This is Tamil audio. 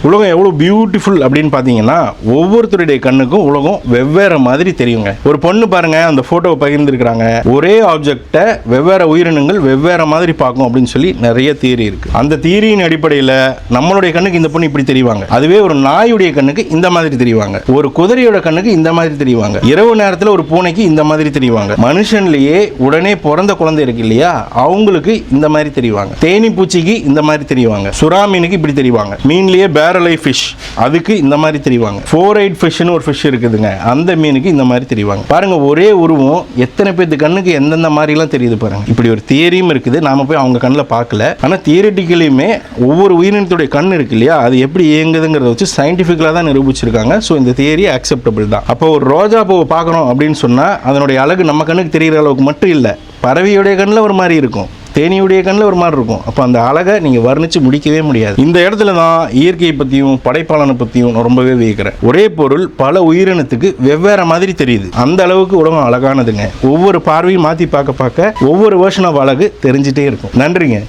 உலகம் எவ்வளவு பியூட்டிஃபுல் அப்படின்னு பாத்தீங்கன்னா ஒவ்வொருத்தருடைய கண்ணுக்கும் உலகம் வெவ்வேறு மாதிரி தெரியுங்க. ஒரு பொண்ணு பாருங்க, அந்த போட்டோவை பகிர்ந்துருக்காங்க, ஒரே ஆப்ஜெக்டை வெவ்வேறு உயிரினங்கள் வெவ்வேறு மாதிரி பார்க்கும் அப்படின்னு சொல்லி நிறைய தியரி இருக்கு. அந்த தியரியின் அடிப்படையில் நம்மளுடைய கண்ணுக்கு இந்த பொண்ணு இப்படி தெரிவாங்க, அதுவே ஒரு நாயுடைய கண்ணுக்கு இந்த மாதிரி தெரிவாங்க, ஒரு குதிரையோட கண்ணுக்கு இந்த மாதிரி தெரிவாங்க, இரவு நேரத்தில் ஒரு பூனைக்கு இந்த மாதிரி தெரிவாங்க, மனுஷன்லயே உடனே பிறந்த குழந்தை இருக்கு இல்லையா அவங்களுக்கு இந்த மாதிரி தெரிவாங்க, தேனி பூச்சிக்கு இந்த மாதிரி தெரிவாங்க, சுறா மீனுக்கு இப்படி தெரிவாங்க, மீன்லயே பேரலை ஃபிஷ் அதுக்கு இந்த மாதிரி தெரிவாங்க, 4-eyed ஃபிஷ்னு ஒரு ஃபிஷ் இருக்குதுங்க, அந்த மீனுக்கு இந்த மாதிரி தெரிவாங்க. பாருங்க, ஒரே உருவம் எத்தனை பேருக்கு கண்ணுக்கு எந்தெந்த மாதிரிலாம் தெரியுது பாருங்க. இப்படி ஒரு தியரியும் இருக்குது, நாம போய் அவங்க கண்ணில் பார்க்கல. ஆனால் தியரிட்டிக்கலையுமே ஒவ்வொரு உயிரினத்துடைய கண் இருக்கு இல்லையா அது எப்படி இயங்குதுங்கிறத வச்சு சயின்டிஃபிக்கலாக தான் நிரூபிச்சிருக்காங்க. ஸோ இந்த தியரி அக்செப்டபிள் தான். அப்போ ஒரு ரோஜா பூவை பார்க்குறோம் அப்படின்னு சொன்னால் அதனுடைய அழகு நம்ம கண்ணுக்கு தெரிகிற அளவுக்கு மட்டும் இல்லை, பறவையுடைய கண்ணில் ஒரு மாதிரி இருக்கும், தேனியுடைய கண்ணில் ஒரு மாதிரி இருக்கும். அப்போ அந்த அழகை நீங்கள் வர்ணித்து முடிக்கவே முடியாது. இந்த இடத்துல தான் இயற்கையை பற்றியும் படைப்பாளனை பற்றியும் நான் ரொம்பவே வியக்கிறேன். ஒரே பொருள் பல உயிரினத்துக்கு வெவ்வேறு மாதிரி தெரியுது, அந்த அளவுக்கு உலகம் அழகானதுங்க. ஒவ்வொரு பார்வையும் மாற்றி பார்க்க பார்க்க ஒவ்வொரு வருஷன் ஆஃப் அழகு தெரிஞ்சிட்டே இருக்கும். நன்றிங்க.